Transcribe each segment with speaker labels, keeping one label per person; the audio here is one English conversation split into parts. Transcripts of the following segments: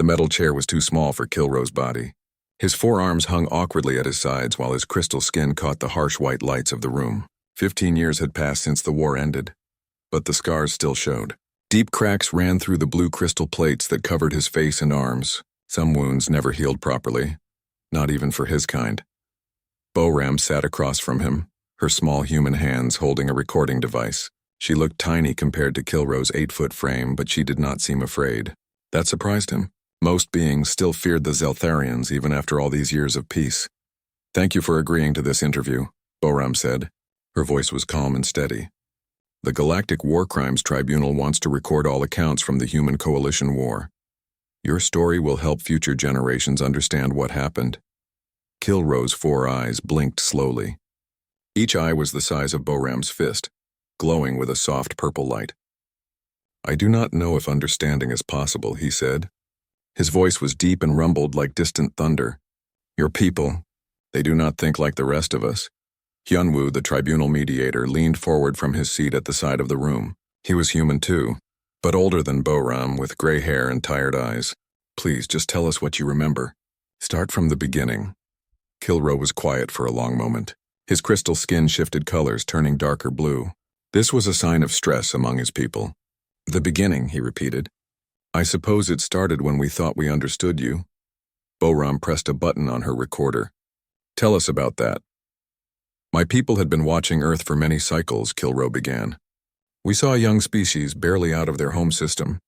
Speaker 1: metal chair was too small for Kilro's body. His forearms hung awkwardly at his sides while his crystal skin caught the harsh white lights of the room. 15 years had passed since the war ended, but the scars still showed. Deep cracks ran through the blue crystal plates that covered his face and arms. Some wounds never healed properly, not even for his kind. Boram sat across from him, her small human hands holding a recording device. She looked tiny compared to Kilro's 8-foot frame, but she did not seem afraid. That surprised him. Most beings still feared the Zeltharians even after all these years of peace. "Thank you for agreeing to this interview," Boram said. Her voice was calm and steady. "The Galactic War Crimes Tribunal wants to record all accounts from the Human Coalition War. Your story will help future generations understand what happened." Kilro's 4 eyes blinked slowly. Each eye was the size of Boram's fist, glowing with a soft purple light. "I do not know if understanding is possible," he said. His voice was deep and rumbled like distant thunder. "Your people, they do not think like the rest of us." Hyunwoo, the tribunal mediator, leaned forward from his seat at the side of the room. He was human too, but older than Boram, with gray hair and tired eyes. "Please, just tell us what you remember. Start from the beginning." Kilro was quiet for a long moment. His crystal skin shifted colors, turning darker blue. This was a sign of stress among his people. "The beginning," he repeated. "I suppose it started when we thought we understood you." Boram pressed a button on her recorder. "Tell us about that." "My people had been watching Earth for many cycles," Kilro began. "We saw a young species barely out of their home system.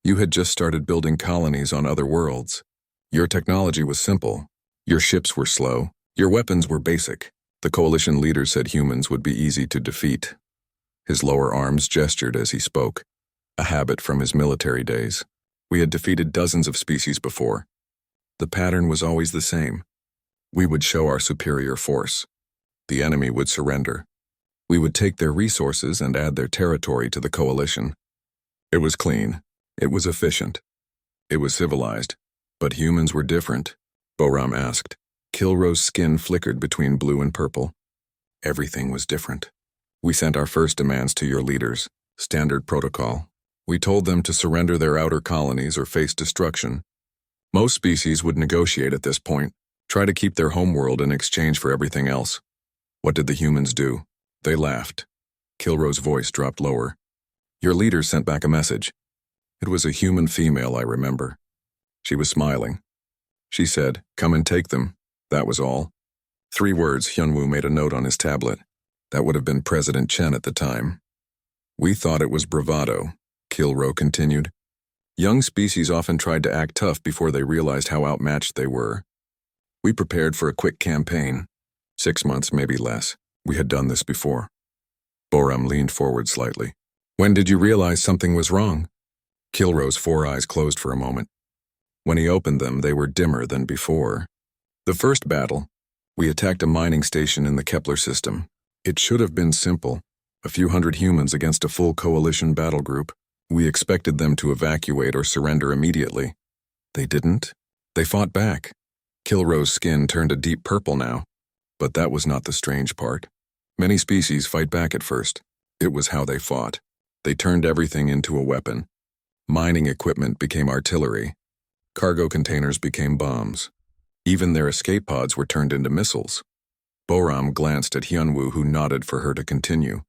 Speaker 1: You had just started building colonies on other worlds. Your technology was simple. Your ships were slow. Your weapons were basic. The coalition leader said humans would be easy to defeat." His lower arms gestured as he spoke, a habit from his military days. "We had defeated dozens of species before. The pattern was always the same. We would show our superior force. The enemy would surrender. We would take their resources and add their territory to the coalition. It was clean. It was efficient. It was civilized. But humans were different," Boram asked. Kilro's skin flickered between blue and purple. "Everything was different. We sent our first demands to your leaders, standard protocol. We told them to surrender their outer colonies or face destruction. Most species would negotiate at this point, try to keep their homeworld in exchange for everything else. What did the humans do? They laughed." Kilro's voice dropped lower. "Your leaders sent back a message. It was a human female, I remember. She was smiling. She said, 'Come and take them.' That was all." 3 words. Hyunwoo made a note on his tablet. That would have been President Chen at the time. "We thought it was bravado," Kilro continued. "Young species often tried to act tough before they realized how outmatched they were. We prepared for a quick campaign. 6 months, maybe less. We had done this before." Boram leaned forward slightly. "When did you realize something was wrong?" Kilro's 4 eyes closed for a moment. When he opened them, they were dimmer than before. "The first battle, we attacked a mining station in the Kepler system. It should have been simple. A few hundred humans against a full coalition battle group. We expected them to evacuate or surrender immediately. They didn't. They fought back." Kilro's skin turned a deep purple now. But that was not the strange part. Many species fight back at first. It was how they fought. They turned everything into a weapon. Mining equipment became artillery. Cargo containers became bombs. Even their escape pods were turned into missiles. Boram glanced at Hyunwoo, who nodded for her to continue.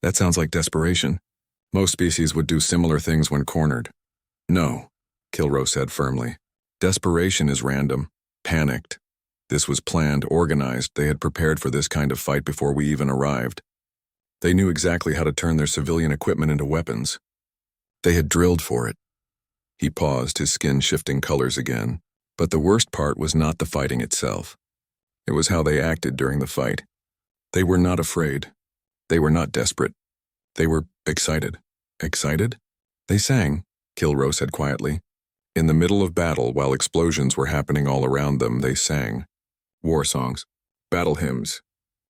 Speaker 1: "That sounds like desperation. Most species would do similar things when cornered." "No," Kilro said firmly. "Desperation is random, panicked. This was planned, organized. They had prepared for this kind of fight before we even arrived. They knew exactly how to turn their civilian equipment into weapons. They had drilled for it." He paused, his skin shifting colors again. But the worst part was not the fighting itself. It was how they acted during the fight. They were not afraid. They were not desperate. They were excited. "Excited?" "They sang," Kilro said quietly. "In the middle of battle, while explosions were happening all around them, they sang. War songs, battle hymns,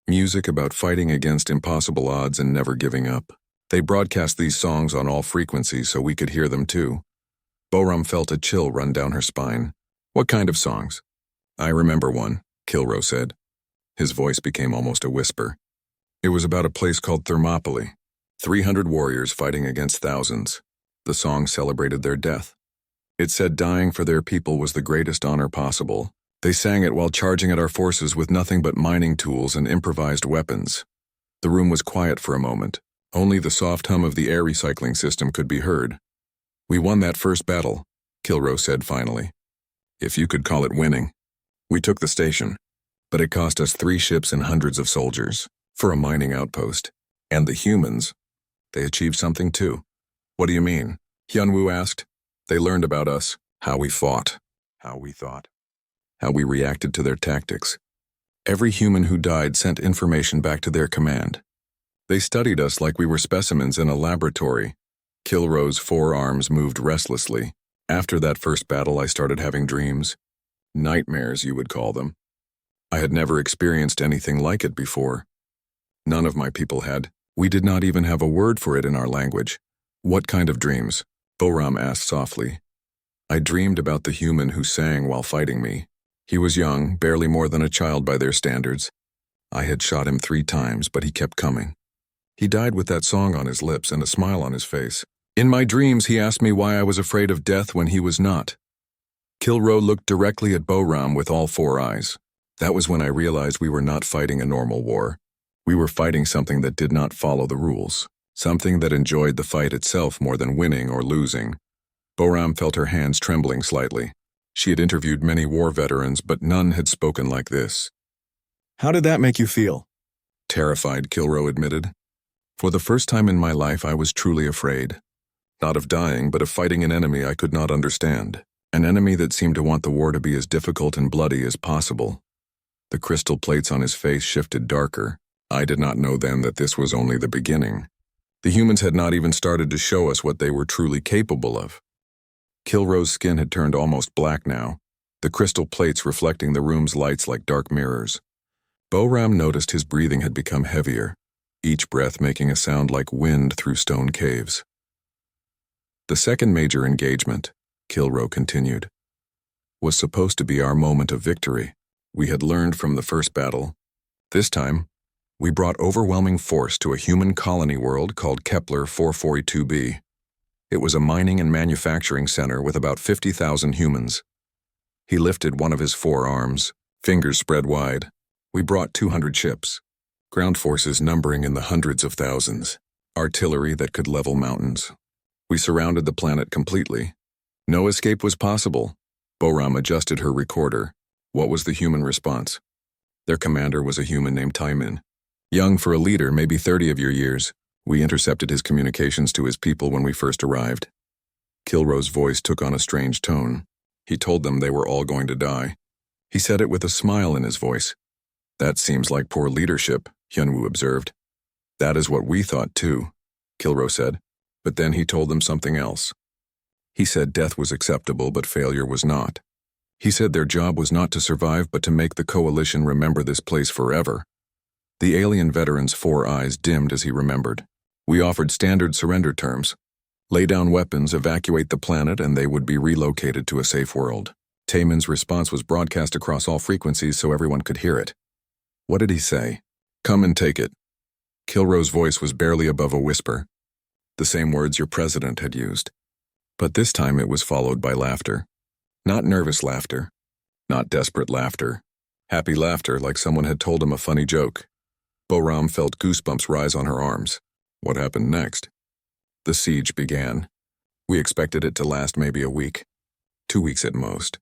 Speaker 1: music about fighting against impossible odds and never giving up. They broadcast these songs on all frequencies so we could hear them too." Boram felt a chill run down her spine. "What kind of songs?" "I remember one," Kilro said. His voice became almost a whisper. "It was about a place called Thermopylae. 300 warriors fighting against thousands. The song celebrated their death. It said dying for their people was the greatest honor possible. They sang it while charging at our forces with nothing but mining tools and improvised weapons. The room was quiet for a moment. Only the soft hum of the air recycling system could be heard. We won that first battle, Kilro said finally. If you could call it winning. We took the station, but it cost us 3 ships and hundreds of soldiers for a mining outpost. And the humans, they achieved something too. What do you mean? Hyunwoo asked. They learned about us, how we fought, how we thought, how we reacted to their tactics. Every human who died sent information back to their command. They studied us like we were specimens in a laboratory. Kilro's forearms moved restlessly. After that first battle, I started having dreams. Nightmares, you would call them. I had never experienced anything like it before. None of my people had. We did not even have a word for it in our language. What kind of dreams? Boram asked softly. I dreamed about the human who sang while fighting me. He was young, barely more than a child by their standards. I had shot him 3 times, but he kept coming. He died with that song on his lips and a smile on his face. In my dreams, he asked me why I was afraid of death when he was not. Kilro looked directly at Boram with all 4 eyes. That was when I realized we were not fighting a normal war. We were fighting something that did not follow the rules, something that enjoyed the fight itself more than winning or losing. Boram felt her hands trembling slightly. She had interviewed many war veterans, but none had spoken like this. How did that make you feel? Terrified, Kilro admitted. For the first time in my life, I was truly afraid. Not of dying, but of fighting an enemy I could not understand. An enemy that seemed to want the war to be as difficult and bloody as possible. The crystal plates on his face shifted darker. I did not know then that this was only the beginning. The humans had not even started to show us what they were truly capable of. Kilro's skin had turned almost black now, the crystal plates reflecting the room's lights like dark mirrors. Boram noticed his breathing had become heavier, each breath making a sound like wind through stone caves. The second major engagement, Kilro continued, was supposed to be our moment of victory. We had learned from the first battle. This time, we brought overwhelming force to a human colony world called Kepler 442b. It was a mining and manufacturing center with about 50,000 humans. He lifted one of his 4 arms, fingers spread wide. We brought 200 ships, ground forces numbering in the hundreds of thousands, artillery that could level mountains. We surrounded the planet completely. No escape was possible. Boram adjusted her recorder. What was the human response? Their commander was a human named Taimin. Young for a leader, maybe 30 of your years. We intercepted his communications to his people when we first arrived. Kilro's voice took on a strange tone. He told them they were all going to die. He said it with a smile in his voice. That seems like poor leadership, Hyunwoo observed. That is what we thought too, Kilro said. But then he told them something else. He said death was acceptable, but failure was not. He said their job was not to survive, but to make the coalition remember this place forever. The alien veteran's 4 eyes dimmed as he remembered. We offered standard surrender terms. Lay down weapons, evacuate the planet, and they would be relocated to a safe world. Taimin's response was broadcast across all frequencies so everyone could hear it. What did he say? Come and take it. Kilro's voice was barely above a whisper. The same words your president had used. But this time it was followed by laughter. Not nervous laughter. Not desperate laughter. Happy laughter like someone had told him a funny joke. Boram felt goosebumps rise on her arms. What happened next? The siege began. We expected it to last maybe a week. 2 weeks at most.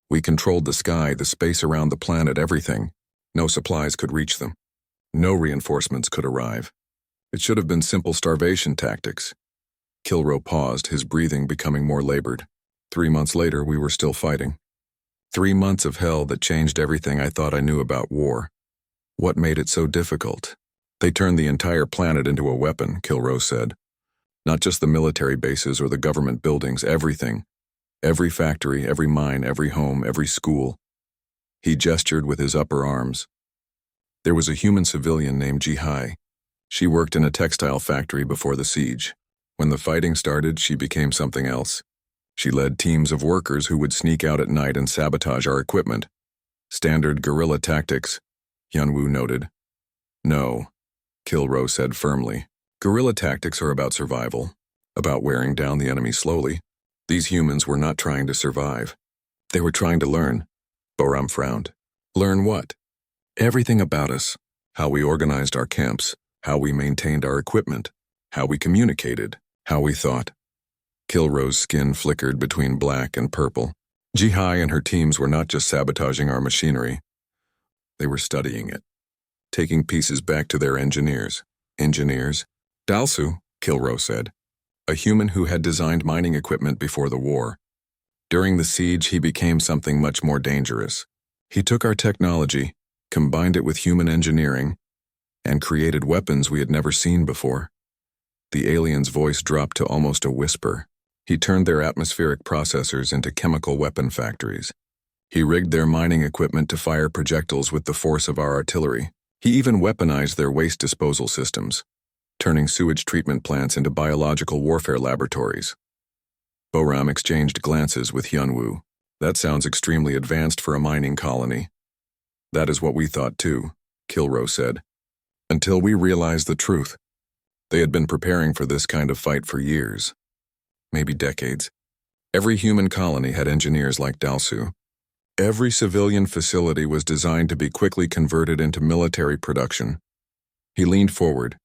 Speaker 1: We controlled the sky, the space around the planet, everything. No supplies could reach them. No reinforcements could arrive. It should have been simple starvation tactics. Kilro paused, his breathing becoming more labored. 3 months later, we were still fighting. 3 months of hell that changed everything I thought I knew about war. What made it so difficult? They turned the entire planet into a weapon, Kilro said. Not just the military bases or the government buildings, everything. Every factory, every mine, every home, every school. He gestured with his upper arms. There was a human civilian named Jihai. She worked in a textile factory before the siege. When the fighting started, she became something else. She led teams of workers who would sneak out at night and sabotage our equipment. Standard guerrilla tactics, Hyunwoo noted. No, Kilro said firmly. Guerrilla tactics are about survival, about wearing down the enemy slowly, These humans were not trying to survive. They were trying to learn. Boram frowned. Learn what? Everything about us. How we organized our camps, how we maintained our equipment, how we communicated, how we thought. Kilro's skin flickered between black and purple. Jihai and her teams were not just sabotaging our machinery. They were studying it, taking pieces back to their engineers. Engineers? Dalsu, Kilro said, a human who had designed mining equipment before the war. During the siege, he became something much more dangerous. He took our technology, combined it with human engineering, and created weapons we had never seen before. The alien's voice dropped to almost a whisper. He turned their atmospheric processors into chemical weapon factories. He rigged their mining equipment to fire projectiles with the force of our artillery. He even weaponized their waste disposal systems, turning sewage treatment plants into biological warfare laboratories. Boram exchanged glances with Hyunwoo. That sounds extremely advanced for a mining colony. That is what we thought too, Kilro said. Until we realized the truth. They had been preparing for this kind of fight for years. Maybe decades. Every human colony had engineers like Dalsu. Every civilian facility was designed to be quickly converted into military production. He leaned forward,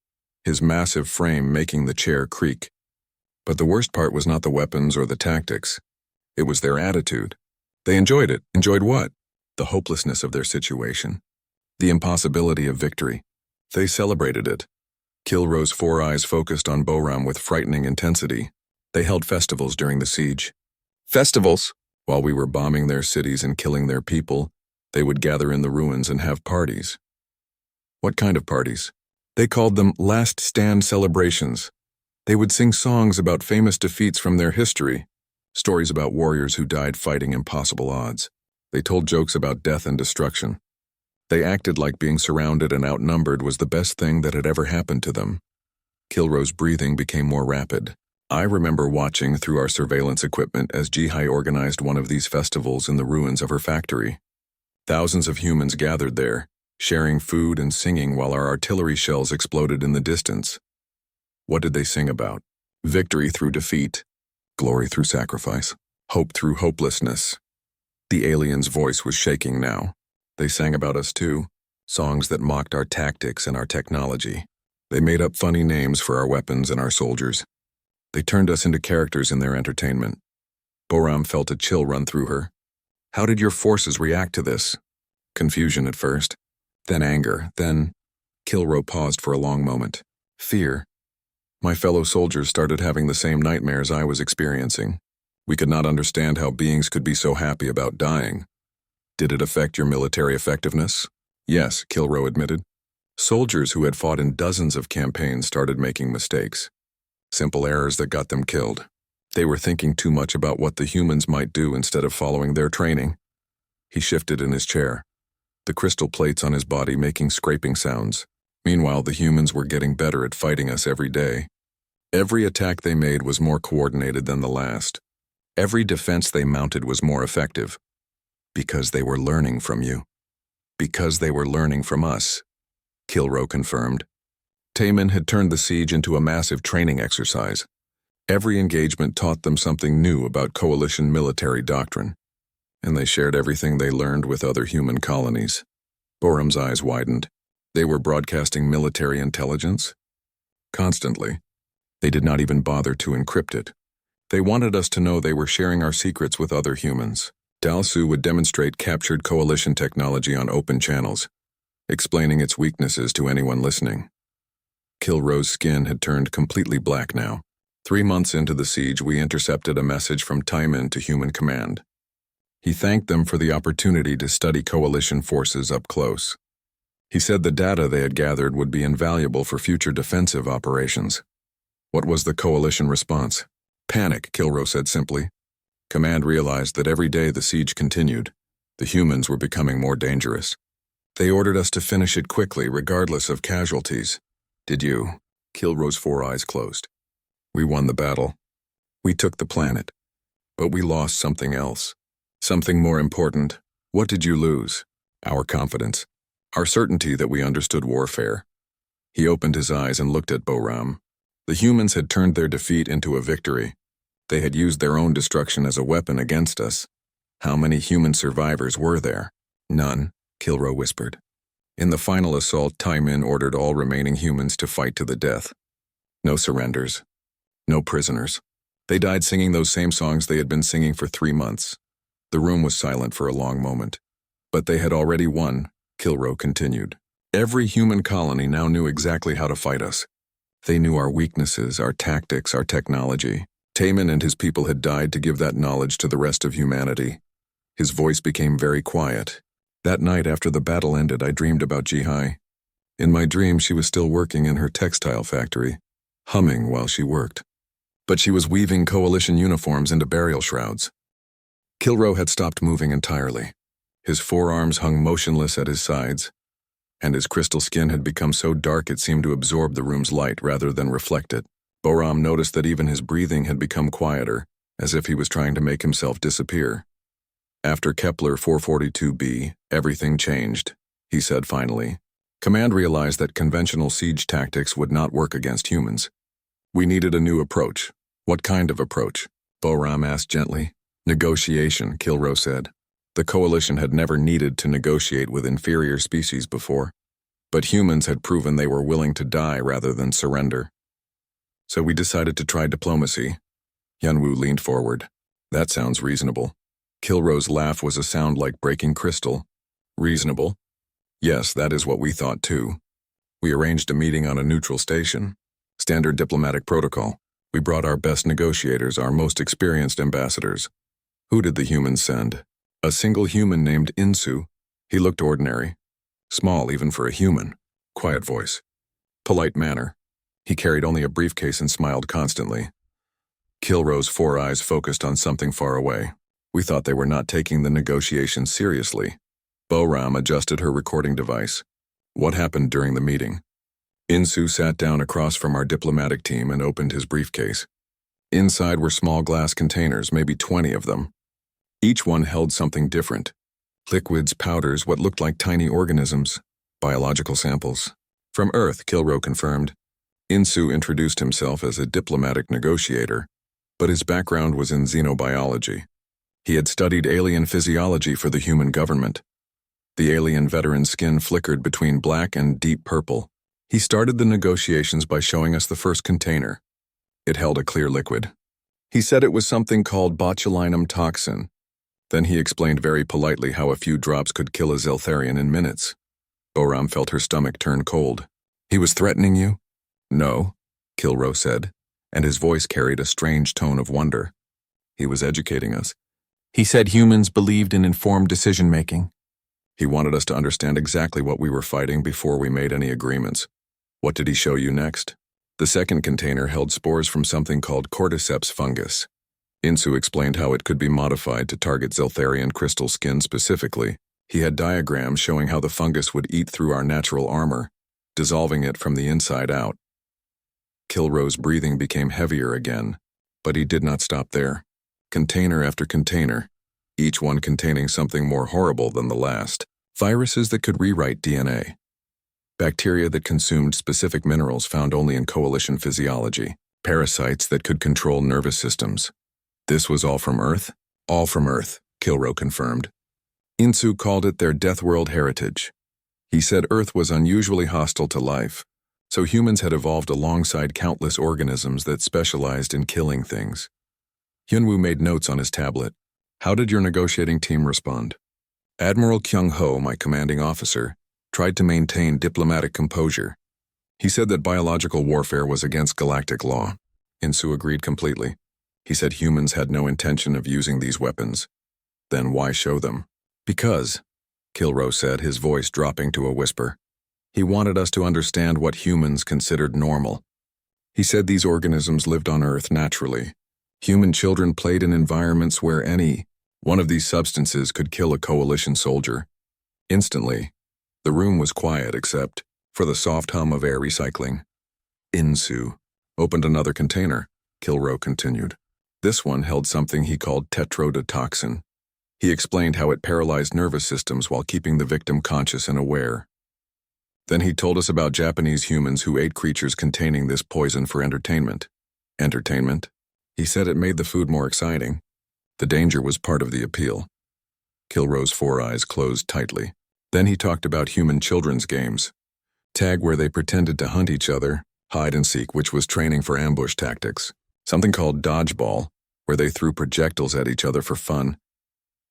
Speaker 1: his massive frame making the chair creak. But the worst part was not the weapons or the tactics. It was their attitude. They enjoyed it. Enjoyed what? The hopelessness of their situation. The impossibility of victory. They celebrated it. Kilro's four eyes focused on Boram with frightening intensity. They held festivals during the siege. Festivals? While we were bombing their cities and killing their people, they would gather in the ruins and have parties. What kind of parties? They called them last stand celebrations. They would sing songs about famous defeats from their history, stories about warriors who died fighting impossible odds. They told jokes about death and destruction. They acted like being surrounded and outnumbered was the best thing that had ever happened to them. Kilro's breathing became more rapid. I remember watching through our surveillance equipment as Jihai organized one of these festivals in the ruins of her factory. Thousands of humans gathered there, sharing food and singing while our artillery shells exploded in the distance. What did they sing about? Victory through defeat, glory through sacrifice, hope through hopelessness. The alien's voice was shaking now. They sang about us too, songs that mocked our tactics and our technology. They made up funny names for our weapons and our soldiers. They turned us into characters in their entertainment. Boram felt a chill run through her. How did your forces react to this? Confusion at first, then anger, then... Kilro paused for a long moment. Fear. My fellow soldiers started having the same nightmares I was experiencing. We could not understand how beings could be so happy about dying. Did it affect your military effectiveness? Yes, Kilro admitted. Soldiers who had fought in dozens of campaigns started making mistakes. Simple errors that got them killed. They were thinking too much about what the humans might do instead of following their training. He shifted in his chair, the crystal plates on his body making scraping sounds. Meanwhile, the humans were getting better at fighting us every day. Every attack they made was more coordinated than the last. Every defense they mounted was more effective. Because they were learning from you. Because they were learning from us, Kilro confirmed. Taemin had turned the siege into a massive training exercise. Every engagement taught them something new about coalition military doctrine, and they shared everything they learned with other human colonies. Boram's eyes widened. They were broadcasting military intelligence? Constantly. They did not even bother to encrypt it. They wanted us to know they were sharing our secrets with other humans. Dalsu would demonstrate captured coalition technology on open channels, explaining its weaknesses to anyone listening. Kilro's skin had turned completely black now. 3 months into the siege, we intercepted a message from Taemin to Human Command. He thanked them for the opportunity to study coalition forces up close. He said the data they had gathered would be invaluable for future defensive operations. What was the coalition response? Panic, Kilro said simply. Command realized that every day the siege continued, the humans were becoming more dangerous. They ordered us to finish it quickly, regardless of casualties. Did you? Kilro's 4 eyes closed. We won the battle. We took the planet. But we lost something else. Something more important. What did you lose? Our confidence. Our certainty that we understood warfare. He opened his eyes and looked at Boram. The humans had turned their defeat into a victory. They had used their own destruction as a weapon against us. How many human survivors were there? None, Kilro whispered. In the final assault, Taimin ordered all remaining humans to fight to the death. No surrenders. No prisoners. They died singing those same songs they had been singing for 3 months. The room was silent for a long moment. But they had already won, Kilro continued. Every human colony now knew exactly how to fight us. They knew our weaknesses, our tactics, our technology. Taimin and his people had died to give that knowledge to the rest of humanity. His voice became very quiet. That night after the battle ended, I dreamed about Jihai. In my dream, she was still working in her textile factory, humming while she worked. But she was weaving coalition uniforms into burial shrouds. Kilro had stopped moving entirely. His forearms hung motionless at his sides, and his crystal skin had become so dark it seemed to absorb the room's light rather than reflect it. Boram noticed that even his breathing had become quieter, as if he was trying to make himself disappear. After Kepler 442b, everything changed, he said finally. Command realized that conventional siege tactics would not work against humans. We needed a new approach. What kind of approach? Boram asked gently. Negotiation, Kilro said. The coalition had never needed to negotiate with inferior species before, but humans had proven they were willing to die rather than surrender. So we decided to try diplomacy. Yanwu leaned forward. That sounds reasonable. Kilro's laugh was a sound like breaking crystal. Reasonable? Yes, that is what we thought too. We arranged a meeting on a neutral station. Standard diplomatic protocol. We brought our best negotiators, our most experienced ambassadors. Who did the humans send? A single human named Insu. He looked ordinary. Small even for a human. Quiet voice. Polite manner. He carried only a briefcase and smiled constantly. Kilro's 4 eyes focused on something far away. We thought they were not taking the negotiations seriously. Boram adjusted her recording device. What happened during the meeting? Insu sat down across from our diplomatic team and opened his briefcase. Inside were small glass containers, maybe 20 of them. Each one held something different. Liquids, powders, what looked like tiny organisms. Biological samples. From Earth, Kilro confirmed. Insu introduced himself as a diplomatic negotiator, but his background was in xenobiology. He had studied alien physiology for the human government. The alien veteran's skin flickered between black and deep purple. He started the negotiations by showing us the first container. It held a clear liquid. He said it was something called botulinum toxin. Then he explained very politely how a few drops could kill a Zeltharian in minutes. Boram felt her stomach turn cold. He was threatening you? No, Kilro said, and his voice carried a strange tone of wonder. He was educating us. He said humans believed in informed decision-making. He wanted us to understand exactly what we were fighting before we made any agreements. What did he show you next? The second container held spores from something called cordyceps fungus. Insu explained how it could be modified to target Zeltharian crystal skin specifically. He had diagrams showing how the fungus would eat through our natural armor, dissolving it from the inside out. Kilro's breathing became heavier again, but he did not stop there. Container after container, each one containing something more horrible than the last. Viruses that could rewrite DNA. Bacteria that consumed specific minerals found only in coalition physiology. Parasites that could control nervous systems. This was all from Earth? All from Earth, Kilro confirmed. Insu called it their Death World heritage. He said Earth was unusually hostile to life, so humans had evolved alongside countless organisms that specialized in killing things. Hyunwoo made notes on his tablet. How did your negotiating team respond? Admiral Kyung-ho, my commanding officer, tried to maintain diplomatic composure. He said that biological warfare was against galactic law. Insu agreed completely. He said humans had no intention of using these weapons. Then why show them? Because, Kilro said, his voice dropping to a whisper. He wanted us to understand what humans considered normal. He said these organisms lived on Earth naturally. Human children played in environments where any one of these substances could kill a coalition soldier. Instantly, the room was quiet except for the soft hum of air recycling. Insu opened another container, Kilro continued. This one held something he called tetrodotoxin. He explained how it paralyzed nervous systems while keeping the victim conscious and aware. Then he told us about Japanese humans who ate creatures containing this poison for entertainment. Entertainment? He said it made the food more exciting. The danger was part of the appeal. Kilro's 4 eyes closed tightly. Then he talked about human children's games. Tag, where they pretended to hunt each other, hide and seek, which was training for ambush tactics. Something called dodgeball, where they threw projectiles at each other for fun.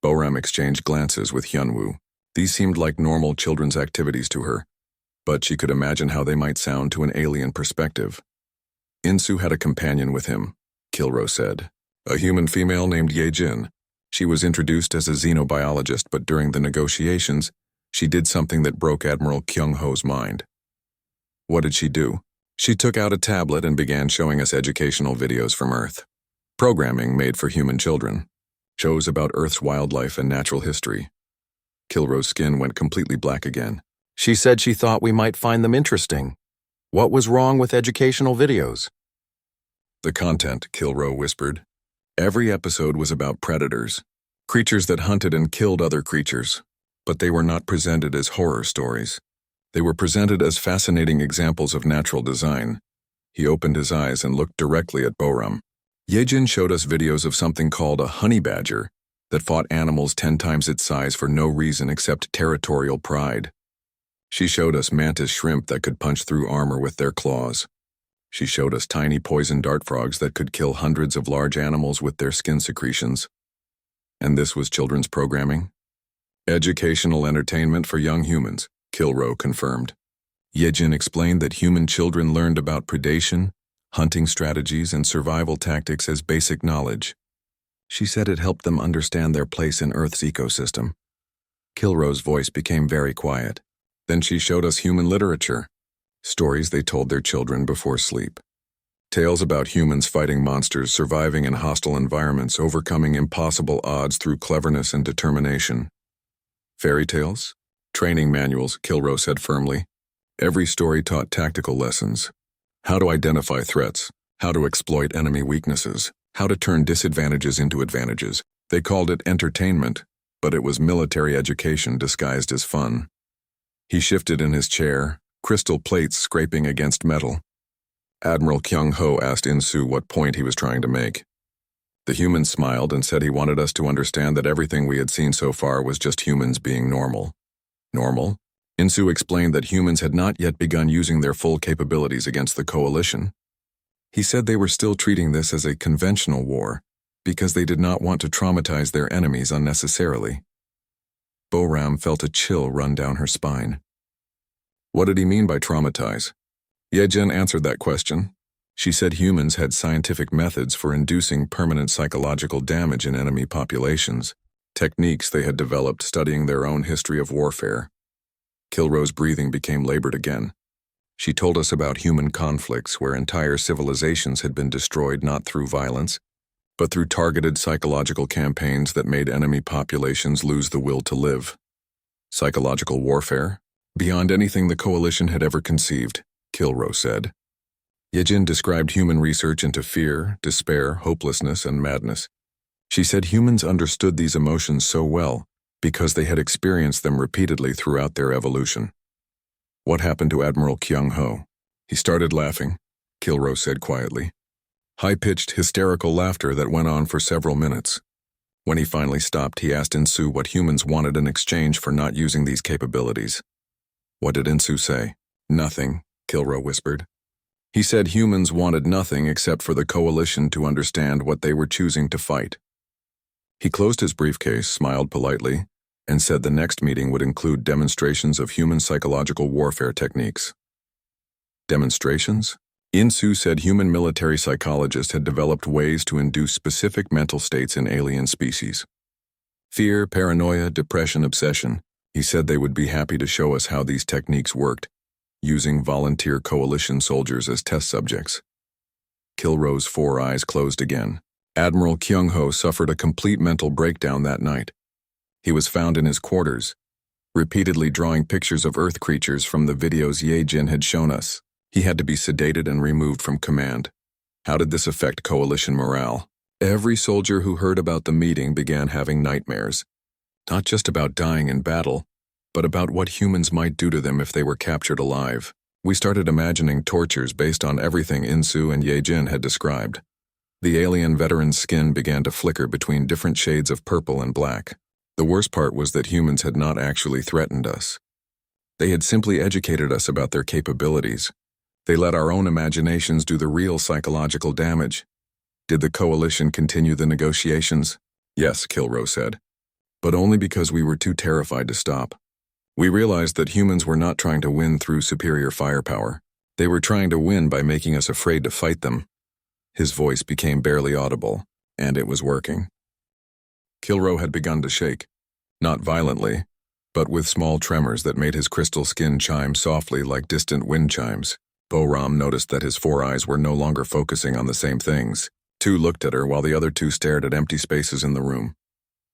Speaker 1: Boram exchanged glances with Hyunwoo. These seemed like normal children's activities to her, but she could imagine how they might sound to an alien perspective. Insu had a companion with him, Kilro said. A human female named Yejin. She was introduced as a xenobiologist, but during the negotiations, she did something that broke Admiral Kyung-ho's mind. What did she do? She took out a tablet and began showing us educational videos from Earth. Programming made for human children. Shows about Earth's wildlife and natural history. Kilro's skin went completely black again.
Speaker 2: She said she thought we might find them interesting. What was wrong with educational videos?
Speaker 1: The content, Kilro whispered. Every episode was about predators, creatures that hunted and killed other creatures, but they were not presented as horror stories. They were presented as fascinating examples of natural design. He opened his eyes and looked directly at Boram. Yejin showed us videos of something called a honey badger that fought animals 10 times its size for no reason except territorial pride. She showed us mantis shrimp that could punch through armor with their claws. She showed us tiny poison dart frogs that could kill hundreds of large animals with their skin secretions. And this was children's programming? Educational entertainment for young humans, Kilro confirmed. Yejin explained that human children learned about predation, hunting strategies, and survival tactics as basic knowledge. She said it helped them understand their place in Earth's ecosystem. Kilro's voice became very quiet. Then she showed us human literature, stories they told their children before sleep. Tales about humans fighting monsters, surviving in hostile environments, overcoming impossible odds through cleverness and determination. Fairy tales? Training manuals, Kilro said firmly. Every story taught tactical lessons. How to identify threats, how to exploit enemy weaknesses, how to turn disadvantages into advantages. They called it entertainment, but it was military education disguised as fun. He shifted in his chair, crystal plates scraping against metal. Admiral Kyung-ho asked Insu what point he was trying to make. The human smiled and said he wanted us to understand that everything we had seen so far was just humans being normal. Normal? Insu explained that humans had not yet begun using their full capabilities against the coalition. He said they were still treating this as a conventional war because they did not want to traumatize their enemies unnecessarily. Boram felt a chill run down her spine. What did he mean by traumatize? Yejin answered that question. She said humans had scientific methods for inducing permanent psychological damage in enemy populations, techniques they had developed studying their own history of warfare. Kilro's breathing became labored again. She told us about human conflicts where entire civilizations had been destroyed not through violence, but through targeted psychological campaigns that made enemy populations lose the will to live. Psychological warfare? Beyond anything the coalition had ever conceived, Kilro said. Yejin described human research into fear, despair, hopelessness, and madness. She said humans understood these emotions so well because they had experienced them repeatedly throughout their evolution. What happened to Admiral Kyung-ho? He started laughing, Kilro said quietly. High-pitched, hysterical laughter that went on for several minutes. When he finally stopped, he asked Insu what humans wanted in exchange for not using these capabilities. What did Insu say? Nothing, Kilro whispered. He said humans wanted nothing except for the coalition to understand what they were choosing to fight. He closed his briefcase, smiled politely, and said the next meeting would include demonstrations of human psychological warfare techniques. Demonstrations? Insu said human military psychologists had developed ways to induce specific mental states in alien species. Fear, paranoia, depression, obsession. He said they would be happy to show us how these techniques worked, using volunteer coalition soldiers as test subjects. Kilro's 4 eyes closed again. Admiral Kyung-ho suffered a complete mental breakdown that night. He was found in his quarters, repeatedly drawing pictures of Earth creatures from the videos Yejin had shown us. He had to be sedated and removed from command. How did this affect coalition morale? Every soldier who heard about the meeting began having nightmares. Not just about dying in battle, but about what humans might do to them if they were captured alive. We started imagining tortures based on everything Insu and Yejin had described. The alien veteran's skin began to flicker between different shades of purple and black. The worst part was that humans had not actually threatened us. They had simply educated us about their capabilities. They let our own imaginations do the real psychological damage. Did the coalition continue the negotiations? Yes, Kilro said. But only because we were too terrified to stop. We realized that humans were not trying to win through superior firepower. They were trying to win by making us afraid to fight them. His voice became barely audible, and it was working. Kilro had begun to shake. Not violently, but with small tremors that made his crystal skin chime softly like distant wind chimes. Boram noticed that his four eyes were no longer focusing on the same things. Two looked at her while the other two stared at empty spaces in the room.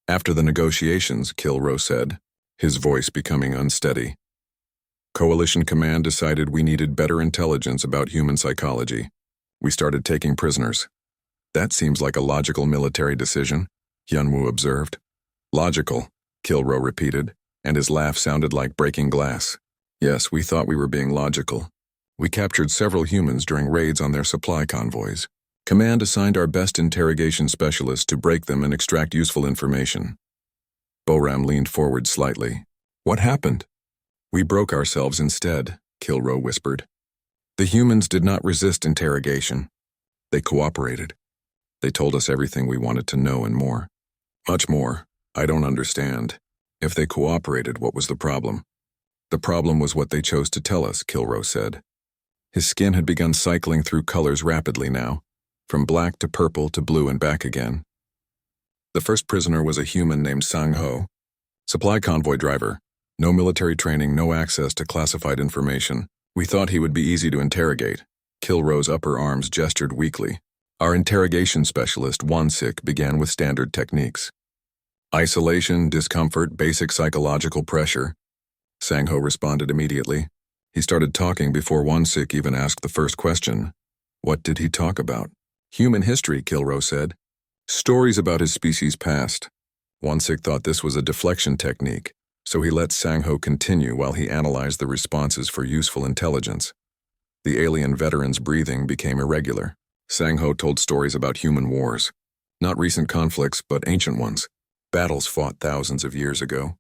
Speaker 1: After the negotiations, Kilro said, his voice becoming unsteady. Coalition Command decided we needed better intelligence about human psychology. We started taking prisoners. That seems like a logical military decision, Hyunwoo observed. Logical, Kilro repeated, and his laugh sounded like breaking glass. Yes, we thought we were being logical. We captured several humans during raids on their supply convoys. Command assigned our best interrogation specialists to break them and extract useful information. Boram leaned forward slightly. What happened? We broke ourselves instead, Kilro whispered. The humans did not resist interrogation. They cooperated. They told us everything we wanted to know and more. Much more. I don't understand. If they cooperated, what was the problem? The problem was what they chose to tell us, Kilro said. His skin had begun cycling through colors rapidly now, from black to purple to blue and back again. The first prisoner was a human named Sang-ho, supply convoy driver. No military training, no access to classified information. We thought he would be easy to interrogate. Kilro's upper arms gestured weakly. Our interrogation specialist, Won-sik, began with standard techniques. Isolation, discomfort, basic psychological pressure. Sang-ho responded immediately. He started talking before Won-sik even asked the first question. What did he talk about? Human history, Kilro said. Stories about his species' past. Won-sik thought this was a deflection technique, so he let Sang-ho continue while he analyzed the responses for useful intelligence. The alien veteran's breathing became irregular. Sang-ho told stories about human wars. Not recent conflicts, but ancient ones. Battles fought thousands of years ago.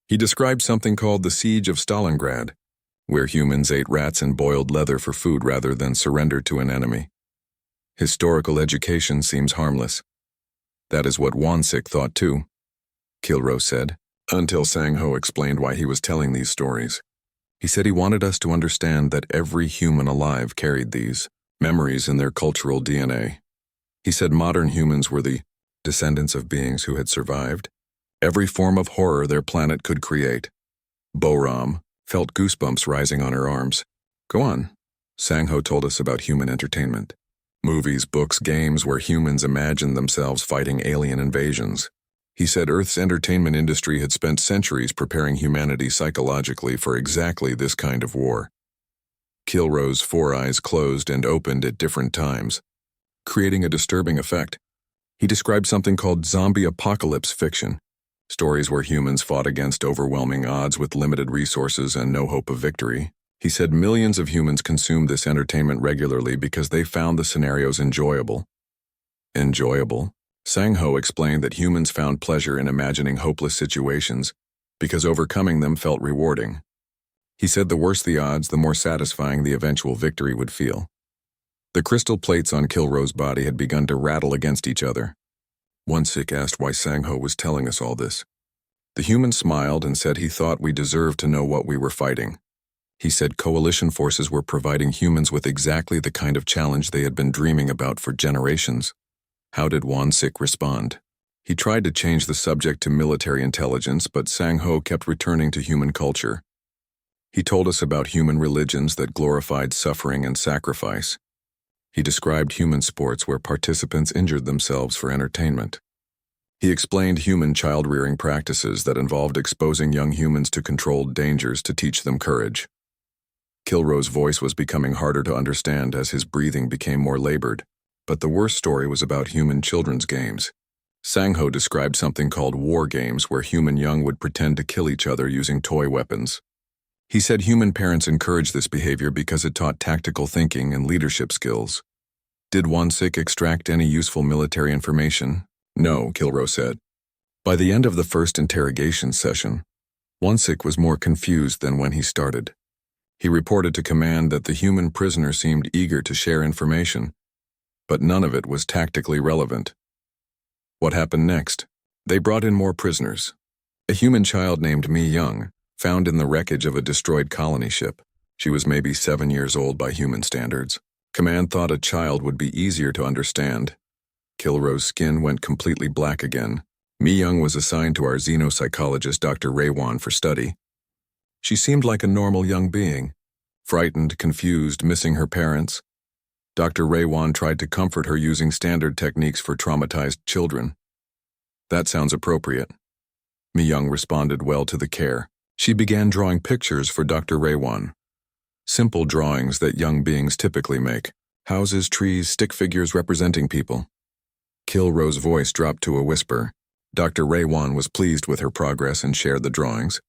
Speaker 1: He described something called the Siege of Stalingrad, where humans ate rats and boiled leather for food rather than surrender to an enemy. Historical education seems harmless. That is what Won-sik thought too, Kilro said, until Sang-ho explained why he was telling these stories. He said he wanted us to understand that every human alive carried these memories in their cultural DNA. He said modern humans were the descendants of beings who had survived every form of horror their planet could create. Boram felt goosebumps rising on her arms. Go on. Sang-ho told us about human entertainment. Movies, books, games where humans imagined themselves fighting alien invasions. He said Earth's entertainment industry had spent centuries preparing humanity psychologically for exactly this kind of war. Kilro's four eyes closed and opened at different times, creating a disturbing effect. He described something called zombie apocalypse fiction, stories where humans fought against overwhelming odds with limited resources and no hope of victory. He said millions of humans consumed this entertainment regularly because they found the scenarios enjoyable. Enjoyable? Sang-ho explained that humans found pleasure in imagining hopeless situations because overcoming them felt rewarding. He said the worse the odds, the more satisfying the eventual victory would feel. The crystal plates on Kilro's body had begun to rattle against each other. Won-sik asked why Sang-ho was telling us all this. The human smiled and said he thought we deserved to know what we were fighting. He said coalition forces were providing humans with exactly the kind of challenge they had been dreaming about for generations. How did Won-sik respond? He tried to change the subject to military intelligence, but Sang-ho kept returning to human culture. He told us about human religions that glorified suffering and sacrifice. He described human sports where participants injured themselves for entertainment. He explained human child-rearing practices that involved exposing young humans to controlled dangers to teach them courage. Kilro's voice was becoming harder to understand as his breathing became more labored, but the worst story was about human children's games. Sang-ho described something called war games where human young would pretend to kill each other using toy weapons. He said human parents encouraged this behavior because it taught tactical thinking and leadership skills. Did Wansik extract any useful military information? No, Kilro said. By the end of the first interrogation session, Wansik was more confused than when he started. He reported to command that the human prisoner seemed eager to share information, but none of it was tactically relevant. What happened next? They brought in more prisoners. A human child named Mi Young, found in the wreckage of a destroyed colony ship. She was maybe 7 years old by human standards. Command thought a child would be easier to understand. Kilro's skin went completely black again. Mi Young was assigned to our xenopsychologist Dr. Raywan for study. She seemed like a normal young being, frightened, confused, missing her parents. Dr. Raywan tried to comfort her using standard techniques for traumatized children. That sounds appropriate. Mi Young responded well to the care. She began drawing pictures for Dr. Raywan. Simple drawings that young beings typically make. Houses, trees, stick figures representing people. Kilro's voice dropped to a whisper. Dr. Raywan was pleased with her progress and shared the drawings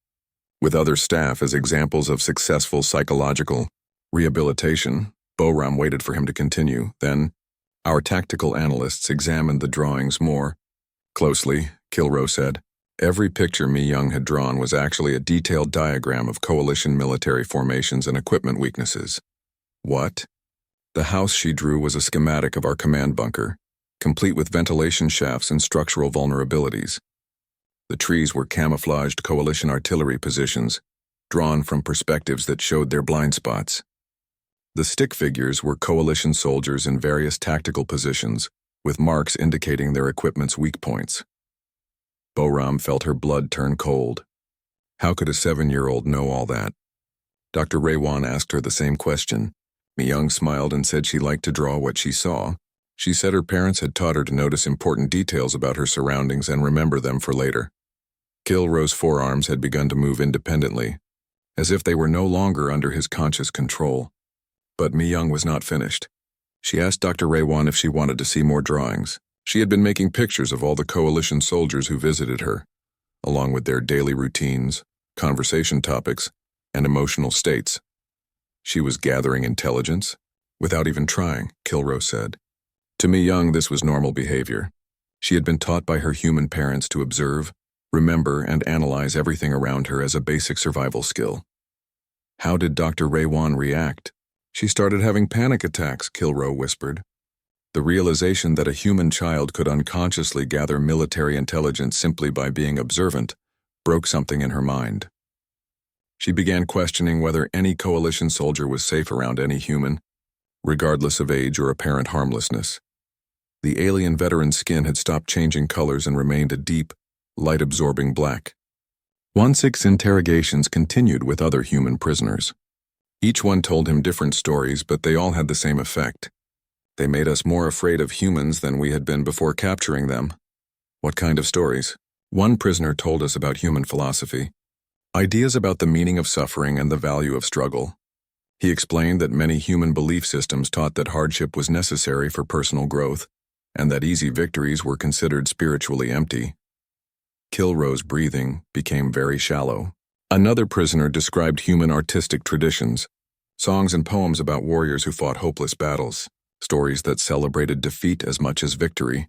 Speaker 1: with other staff as examples of successful psychological rehabilitation. Boram waited for him to continue. Then, our tactical analysts examined the drawings more closely, Kilro said. Every picture Mi Young had drawn was actually a detailed diagram of coalition military formations and equipment weaknesses. What? The house she drew was a schematic of our command bunker, complete with ventilation shafts and structural vulnerabilities. The trees were camouflaged coalition artillery positions, drawn from perspectives that showed their blind spots. The stick figures were coalition soldiers in various tactical positions, with marks indicating their equipment's weak points. Boram felt her blood turn cold. How could a 7-year-old know all that? Dr. Raywan asked her the same question. Mi Young smiled and said she liked to draw what she saw. She said her parents had taught her to notice important details about her surroundings and remember them for later. Kilro's forearms had begun to move independently, as if they were no longer under his conscious control. But Mi Young was not finished. She asked Dr. Raywan if she wanted to see more drawings. She had been making pictures of all the coalition soldiers who visited her, along with their daily routines, conversation topics, and emotional states. She was gathering intelligence, without even trying, Kilro said. To Mi Young, this was normal behavior. She had been taught by her human parents to observe, remember, and analyze everything around her as a basic survival skill. How did Dr. Raywan react? She started having panic attacks, Kilro whispered. The realization that a human child could unconsciously gather military intelligence simply by being observant broke something in her mind. She began questioning whether any coalition soldier was safe around any human, regardless of age or apparent harmlessness. The alien veteran's skin had stopped changing colors and remained a deep, light-absorbing black. Wansik's interrogations continued with other human prisoners. Each one told him different stories, but they all had the same effect. They made us more afraid of humans than we had been before capturing them. What kind of stories? One prisoner told us about human philosophy, ideas about the meaning of suffering and the value of struggle. He explained that many human belief systems taught that hardship was necessary for personal growth, and that easy victories were considered spiritually empty. Kilro's breathing became very shallow. Another prisoner described human artistic traditions, songs and poems about warriors who fought hopeless battles, stories that celebrated defeat as much as victory,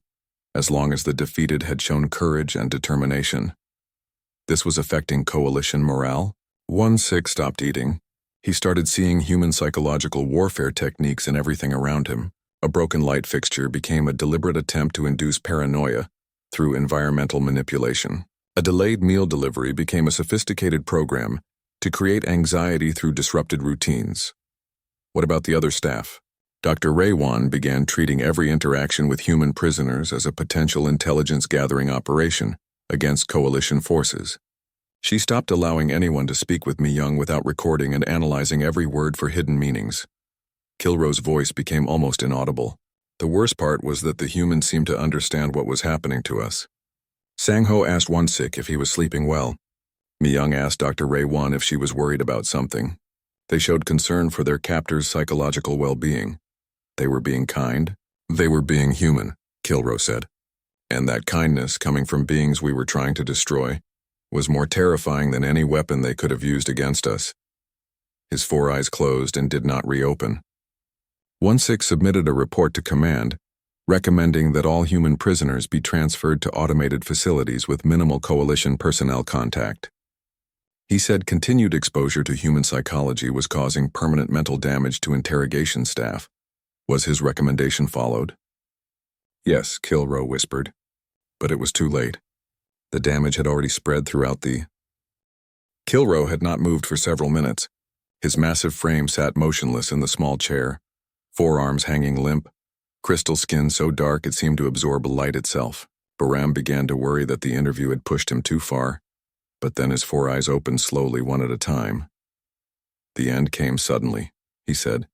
Speaker 1: as long as the defeated had shown courage and determination. This was affecting coalition morale. Wansik stopped eating. He started seeing human psychological warfare techniques in everything around him. A broken light fixture became a deliberate attempt to induce paranoia through environmental manipulation. A delayed meal delivery became a sophisticated program to create anxiety through disrupted routines. What about the other staff? Dr. Raywan began treating every interaction with human prisoners as a potential intelligence-gathering operation against coalition forces. She stopped allowing anyone to speak with Mi Young without recording and analyzing every word for hidden meanings. Kilro's voice became almost inaudible. The worst part was that the humans seemed to understand what was happening to us. Sangho asked Wansik if he was sleeping well. Mi Young asked Dr. Raywan if she was worried about something. They showed concern for their captor's psychological well-being. They were being kind. They were being human, Kilro said. And that kindness, coming from beings we were trying to destroy, was more terrifying than any weapon they could have used against us. His 4 eyes closed and did not reopen. 1-6 submitted a report to command, recommending that all human prisoners be transferred to automated facilities with minimal coalition personnel contact. He said continued exposure to human psychology was causing permanent mental damage to interrogation staff. Was his recommendation followed? Yes, Kilrow whispered. But it was too late. The damage had already spread throughout the... Kilrow had not moved for several minutes. His massive frame sat motionless in the small chair, forearms hanging limp, crystal skin so dark it seemed to absorb light itself. Bahram began to worry that the interview had pushed him too far, but then his 4 eyes opened slowly one at a time. The end came suddenly, he said,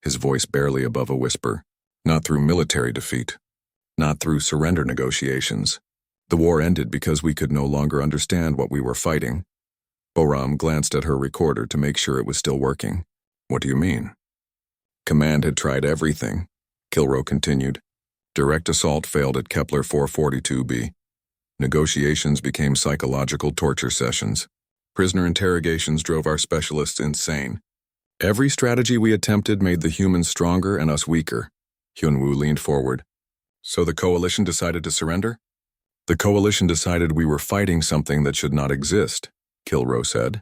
Speaker 1: his voice barely above a whisper. Not through military defeat. Not through surrender negotiations. The war ended because we could no longer understand what we were fighting. Bahram glanced at her recorder to make sure it was still working. What do you mean? Command had tried everything, Kilrow continued. Direct assault failed at Kepler 442b. Negotiations became psychological torture sessions. Prisoner interrogations drove our specialists insane. Every strategy we attempted made the humans stronger and us weaker. Hyunwoo leaned forward. So the coalition decided to surrender? The coalition decided we were fighting something that should not exist, Kilrow said.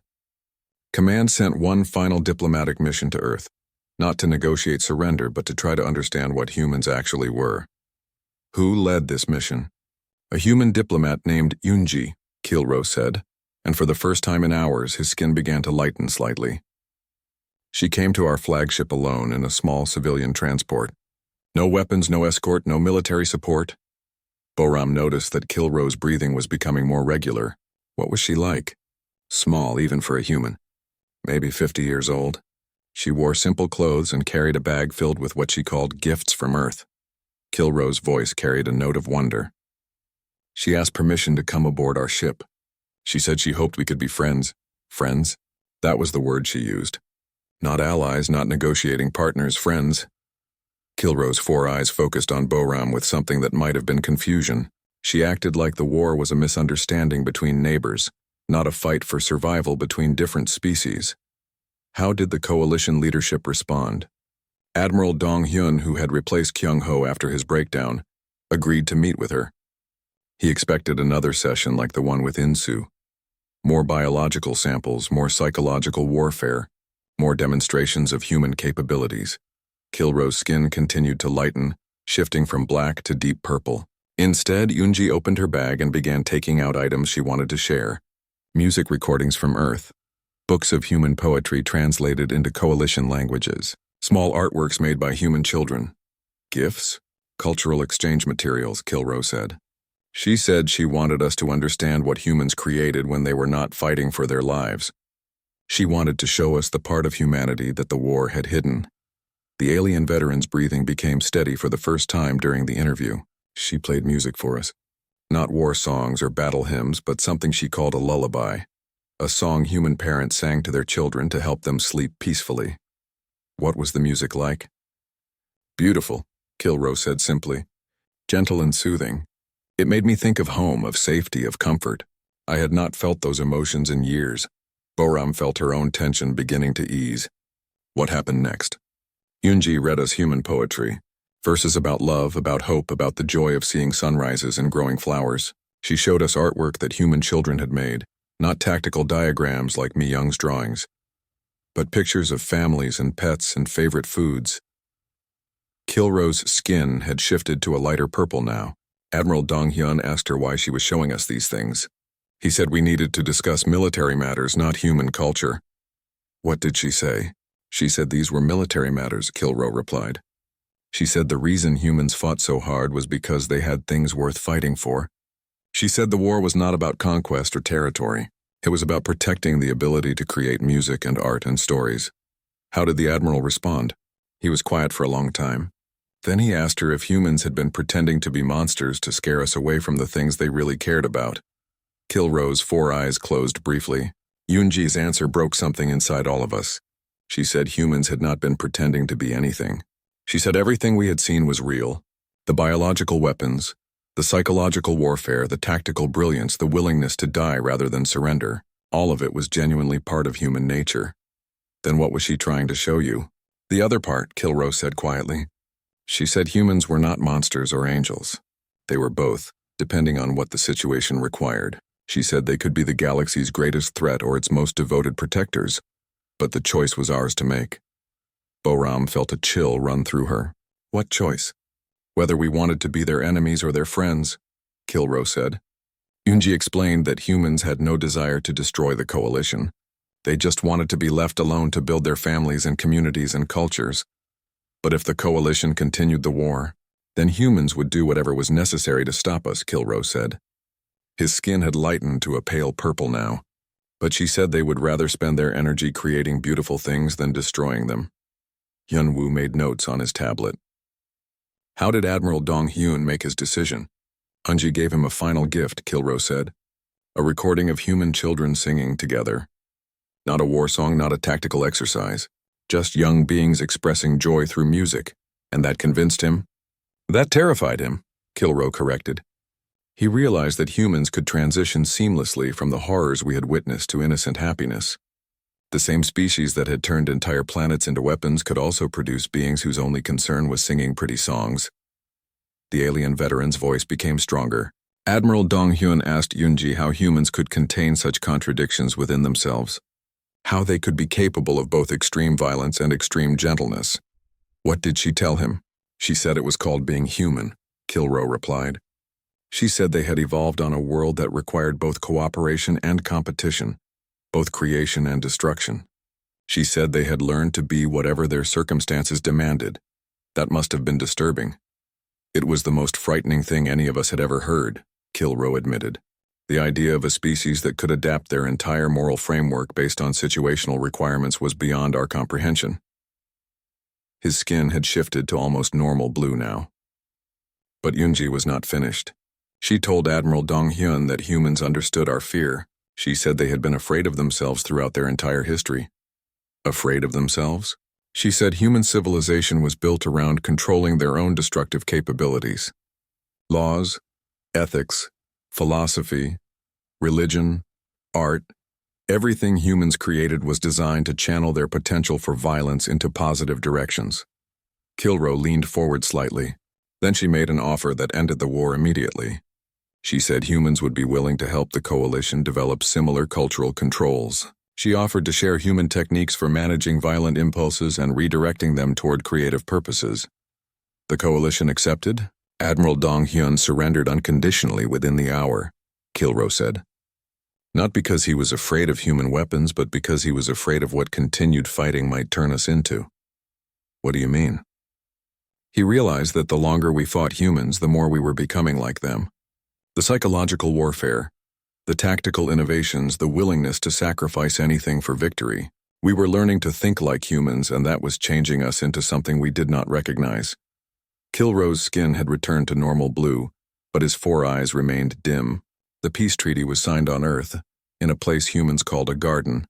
Speaker 1: Command sent one final diplomatic mission to Earth, not to negotiate surrender but to try to understand what humans actually were. Who led this mission? A human diplomat named Yoonji, Kilrow said, and for the first time in hours his skin began to lighten slightly. She came to our flagship alone in a small civilian transport. No weapons, no escort, no military support. Bahram noticed that Kilrow's breathing was becoming more regular. What was she like? Small, even for a human. Maybe 50 years old. She wore simple clothes and carried a bag filled with what she called gifts from Earth. Kilrow's voice carried a note of wonder. She asked permission to come aboard our ship. She said she hoped we could be friends. Friends? That was the word she used. Not allies, not negotiating partners, friends. Kilrow's 4 eyes focused on Bahram with something that might have been confusion. She acted like the war was a misunderstanding between neighbors, not a fight for survival between different species. How did the coalition leadership respond? Admiral Dong-hyun, who had replaced Kyung-ho after his breakdown, agreed to meet with her. He expected another session like the one with Insu. More biological samples, more psychological warfare, more demonstrations of human capabilities. Kilrow's skin continued to lighten, shifting from black to deep purple. Instead, Yoonji opened her bag and began taking out items she wanted to share. Music recordings from Earth, books of human poetry translated into coalition languages, small artworks made by human children. Gifts? Cultural exchange materials, Kilrow said. She said she wanted us to understand what humans created when they were not fighting for their lives. She wanted to show us the part of humanity that the war had hidden. The alien veteran's breathing became steady for the first time during the interview. She played music for us. Not war songs or battle hymns, but something she called a lullaby. A song human parents sang to their children to help them sleep peacefully. What was the music like? Beautiful, Kilrow said simply. Gentle and soothing. It made me think of home, of safety, of comfort. I had not felt those emotions in years. Bahram felt her own tension beginning to ease. What happened next? Yoonji read us human poetry. Verses about love, about hope, about the joy of seeing sunrises and growing flowers. She showed us artwork that human children had made, not tactical diagrams like Mi Young's drawings, but pictures of families and pets and favorite foods. Kilrow's skin had shifted to a lighter purple now. Admiral Dong-hyun asked her why she was showing us these things. He said we needed to discuss military matters, not human culture. What did she say? She said these were military matters, Kilrow replied. She said the reason humans fought so hard was because they had things worth fighting for. She said the war was not about conquest or territory. It was about protecting the ability to create music and art and stories. How did the Admiral respond? He was quiet for a long time. Then he asked her if humans had been pretending to be monsters to scare us away from the things they really cared about. Kilrow's 4 eyes closed briefly. Yoonji's answer broke something inside all of us. She said humans had not been pretending to be anything. She said everything we had seen was real. The biological weapons, the psychological warfare, the tactical brilliance, the willingness to die rather than surrender. All of it was genuinely part of human nature. Then what was she trying to show you? The other part, Kilro said quietly. She said humans were not monsters or angels. They were both, depending on what the situation required. She said they could be the galaxy's greatest threat or its most devoted protectors, but the choice was ours to make. Boram felt a chill run through her. What choice? Whether we wanted to be their enemies or their friends, Kilro said. Yunji explained that humans had no desire to destroy the coalition. They just wanted to be left alone to build their families and communities and cultures. But if the coalition continued the war, then humans would do whatever was necessary to stop us, Kilro said. His skin had lightened to a pale purple now, but she said they would rather spend their energy creating beautiful things than destroying them. Yunwoo made notes on his tablet. How did Admiral Dong-hyun make his decision? Unji gave him a final gift, Kilro said. A recording of human children singing together. Not a war song, not a tactical exercise. Just young beings expressing joy through music. And that convinced him? That terrified him, Kilro corrected. He realized that humans could transition seamlessly from the horrors we had witnessed to innocent happiness. The same species that had turned entire planets into weapons could also produce beings whose only concern was singing pretty songs. The alien veteran's voice became stronger. Admiral Dong-hyun asked Yunji how humans could contain such contradictions within themselves. How they could be capable of both extreme violence and extreme gentleness. What did she tell him? She said it was called being human, Kilro replied. She said they had evolved on a world that required both cooperation and competition, both creation and destruction. She said they had learned to be whatever their circumstances demanded. That must have been disturbing. It was the most frightening thing any of us had ever heard, Kilro admitted. The idea of a species that could adapt their entire moral framework based on situational requirements was beyond our comprehension. His skin had shifted to almost normal blue now. But Yunji was not finished. She told Admiral Dong-hyun that humans understood our fear. She said they had been afraid of themselves throughout their entire history. Afraid of themselves? She said human civilization was built around controlling their own destructive capabilities. Laws, ethics, philosophy, religion, art, everything humans created was designed to channel their potential for violence into positive directions. Kilro leaned forward slightly. Then she made an offer that ended the war immediately. She said humans would be willing to help the coalition develop similar cultural controls. She offered to share human techniques for managing violent impulses and redirecting them toward creative purposes. The coalition accepted. Admiral Dong-hyun surrendered unconditionally within the hour, Kilro said. Not because he was afraid of human weapons, but because he was afraid of what continued fighting might turn us into. What do you mean? He realized that the longer we fought humans, the more we were becoming like them. The psychological warfare, the tactical innovations, the willingness to sacrifice anything for victory. We were learning to think like humans, and that was changing us into something we did not recognize. Kilro's skin had returned to normal blue, but his four eyes remained dim. The peace treaty was signed on Earth, in a place humans called a garden,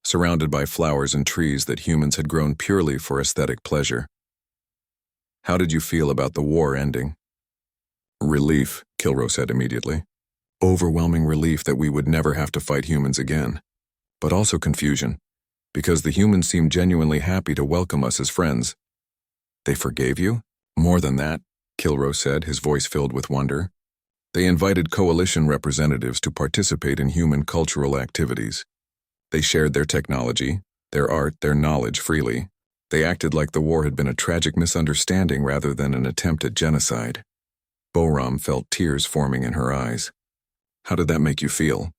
Speaker 1: surrounded by flowers and trees that humans had grown purely for aesthetic pleasure. How did you feel about the war ending? Relief, Kilro said immediately. Overwhelming relief that we would never have to fight humans again. But also confusion, because the humans seemed genuinely happy to welcome us as friends. They forgave you? More than that, Kilro said, his voice filled with wonder. They invited coalition representatives to participate in human cultural activities. They shared their technology, their art, their knowledge freely. They acted like the war had been a tragic misunderstanding rather than an attempt at genocide. Boram felt tears forming in her eyes. How did that make you feel?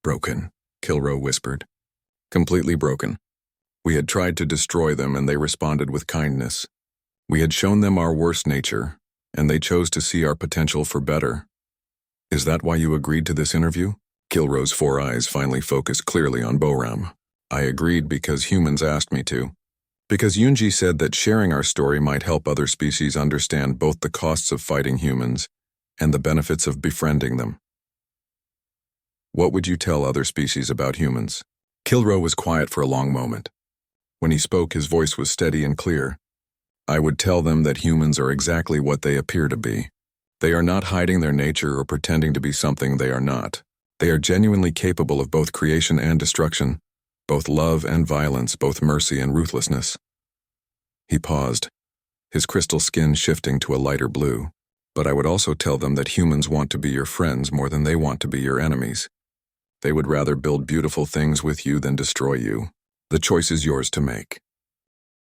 Speaker 1: Broken, Kilro whispered. Completely broken. We had tried to destroy them and they responded with kindness. We had shown them our worst nature, and they chose to see our potential for better. Is that why you agreed to this interview? Kilro's four eyes finally focused clearly on Boram. I agreed because humans asked me to. Because Yunji said that sharing our story might help other species understand both the costs of fighting humans and the benefits of befriending them. What would you tell other species about humans? Kilro was quiet for a long moment. When he spoke, his voice was steady and clear. I would tell them that humans are exactly what they appear to be. They are not hiding their nature or pretending to be something they are not. They are genuinely capable of both creation and destruction, both love and violence, both mercy and ruthlessness. He paused, his crystal skin shifting to a lighter blue. But I would also tell them that humans want to be your friends more than they want to be your enemies. They would rather build beautiful things with you than destroy you. The choice is yours to make.